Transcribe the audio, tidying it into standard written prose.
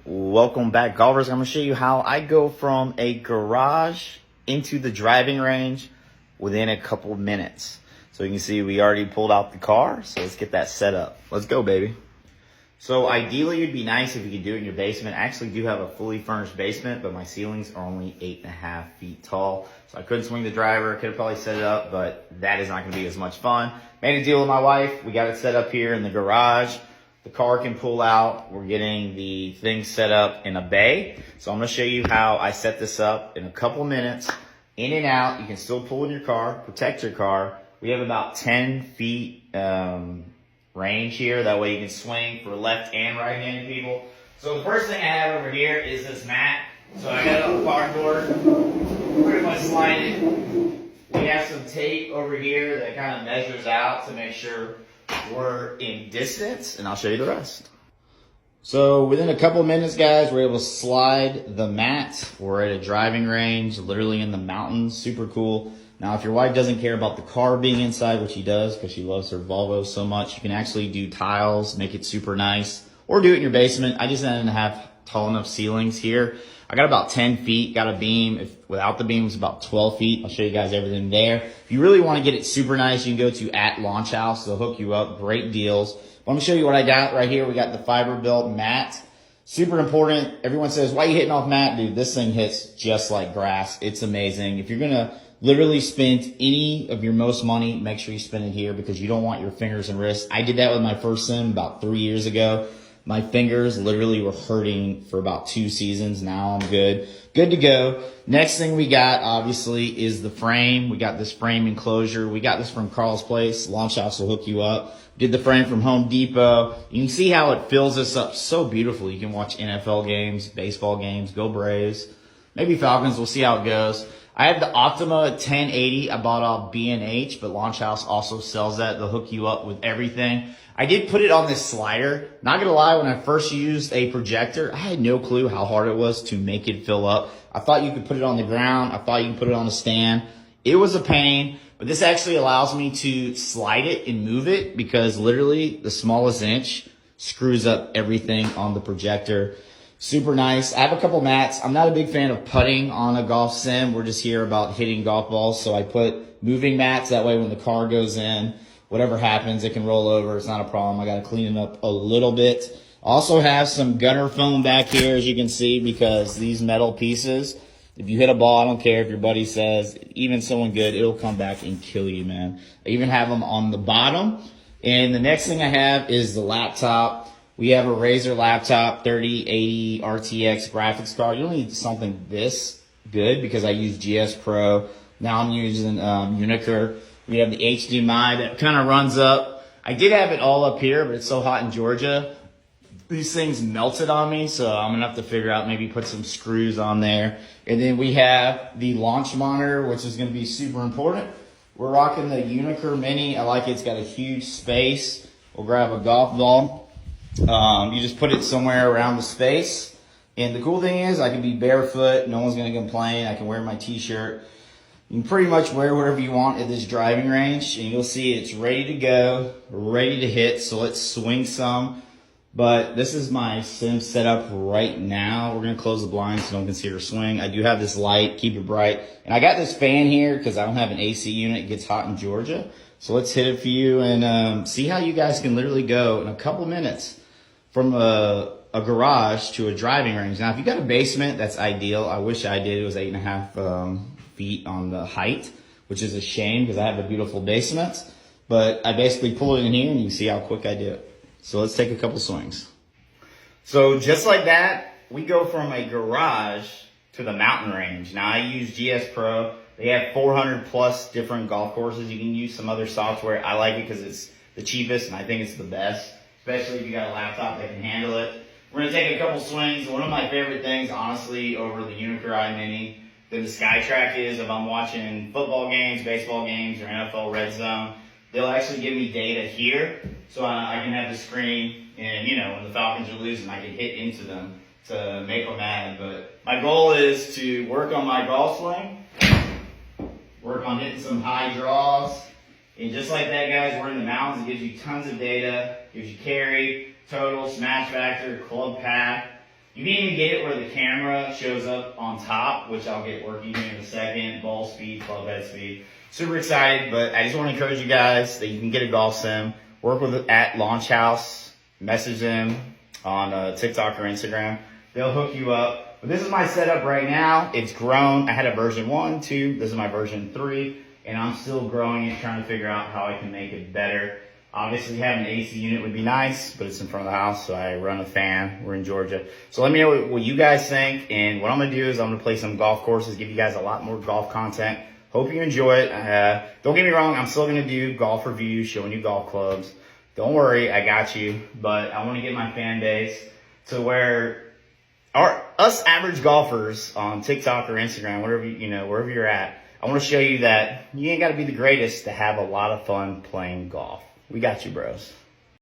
Welcome back, golfers. I'm going to show you how I go from a garage into the driving range within a couple minutes. So you can see we already pulled out the car, so let's get that set up. Let's go, baby. So ideally, it'd be nice if you could do it in your basement. I actually do have a fully furnished basement, but my ceilings are only 8.5 feet tall. So I couldn't swing the driver. Could have probably set it up, but that is not going to be as much fun. Made a deal with my wife. We got it set up here in the garage. The car can pull out. We're getting the thing set up in a bay. So I'm going to show you how I set this up in a couple minutes. In and out. You can still pull in your car, protect your car. We have about 10 feet range here. That way you can swing for left and right-handed people. So the first thing I have over here is this mat. So I got it on the cardboard. Pretty much slide it. We have some tape over here that kind of measures out to make sure we're in distance, and I'll show you the rest. So within a couple of minutes, guys, we're able to slide the mat. We're at a driving range, literally in the mountains. Super cool. Now, if your wife doesn't care about the car being inside, which she does because she loves her Volvo so much, you can actually do tiles, make it super nice, or do it in your basement. I just didn't have tall enough ceilings here. I got about 10 feet, got a beam. Without the beam, it's about 12 feet. I'll show you guys everything there. If you really want to get it super nice, you can go to @LaunchHouse. They'll hook you up. Great deals. But I'm going to show you what I got right here. We got the fiber built mat. Super important. Everyone says, why are you hitting off mat? Dude, this thing hits just like grass. It's amazing. If you're going to literally spend any of your most money, make sure you spend it here because you don't want your fingers and wrists. I did that with my first sim about 3 years ago. My fingers literally were hurting for about 2 seasons. Now I'm good. Good to go. Next thing we got, obviously, is the frame. We got this frame enclosure. We got this from Carl's Place. Launch House will hook you up. Did the frame from Home Depot. You can see how it fills this up so beautifully. You can watch NFL games, baseball games, go Braves. Maybe Falcons. We'll see how it goes. I have the Optima 1080. I bought off B&H, but Launch House also sells that. They'll hook you up with everything. I did put it on this slider. Not gonna lie, when I first used a projector, I had no clue how hard it was to make it fill up. I thought you could put it on the ground. I thought you could put it on a stand. It was a pain, but this actually allows me to slide it and move it because literally the smallest inch screws up everything on the projector. Super nice. I have a couple mats. I'm not a big fan of putting on a golf sim. We're just here about hitting golf balls. So I put moving mats. That way when the car goes in, whatever happens, it can roll over. It's not a problem. I got to clean it up a little bit. Also have some gunner foam back here, as you can see, because these metal pieces, if you hit a ball, I don't care if your buddy says, even someone good, it'll come back and kill you, man. I even have them on the bottom. And the next thing I have is the laptop. We have a Razer laptop, 3080 RTX graphics card. You don't need something this good because I use GS Pro. Now I'm using Unicur. We have the HDMI that kind of runs up. I did have it all up here, but it's so hot in Georgia. These things melted on me, so I'm going to have to figure out maybe put some screws on there. And then we have the launch monitor, which is going to be super important. We're rocking the Unicur Mini. I like it. It's got a huge space. We'll grab a golf ball. You just put it somewhere around the space. And the cool thing is I can be barefoot. No one's going to complain. I can wear my t-shirt. You can pretty much wear whatever you want at this driving range. And you'll see it's ready to go, ready to hit. So let's swing some. But this is my sim setup right now. We're going to close the blinds so no one can see her swing. I do have this light, keep it bright. And I got this fan here because I don't have an AC unit. It gets hot in Georgia. So let's hit it for you and see how you guys can literally go in a couple minutes from a garage to a driving range. Now, if you got a basement, that's ideal. I wish I did. It was 8.5 feet on the height, which is a shame because I have a beautiful basement. But I basically pull it in here and you can see how quick I do it. So let's take a couple swings. So just like that, we go from a garage to the mountain range. Now I use GS Pro. They have 400 plus different golf courses. You can use some other software. I like it because it's the cheapest and I think it's the best, especially if you got a laptop that can handle it. We're going to take a couple swings. One of my favorite things, honestly, over the Unicur iMini than the SkyTrack is if I'm watching football games, baseball games, or NFL Red Zone. They'll actually give me data here, so I can have the screen, and when the Falcons are losing, I can hit into them to make them mad. But my goal is to work on my golf swing, work on hitting some high draws, and just like that, guys, we're in the mountains. It gives you tons of data, gives you carry, total, smash factor, club path. You can even get it where the camera shows up on top, which I'll get working here in a second. Ball speed, club head speed. Super excited, but I just want to encourage you guys that you can get a golf sim. Work with it at Launch House. Message them on TikTok or Instagram. They'll hook you up. But this is my setup right now. It's grown. I had a version 1, 2. This is my version 3. And I'm still growing it, trying to figure out how I can make it better. Obviously, having an AC unit would be nice, but it's in front of the house, so I run a fan. We're in Georgia. So let me know what you guys think. And what I'm going to do is I'm going to play some golf courses, give you guys a lot more golf content. Hope you enjoy it. Don't get me wrong, I'm still going to do golf reviews, showing you golf clubs. Don't worry, I got you. But I want to get my fan base to where us average golfers on TikTok or Instagram, wherever you're at, I want to show you that you ain't got to be the greatest to have a lot of fun playing golf. We got you, bros.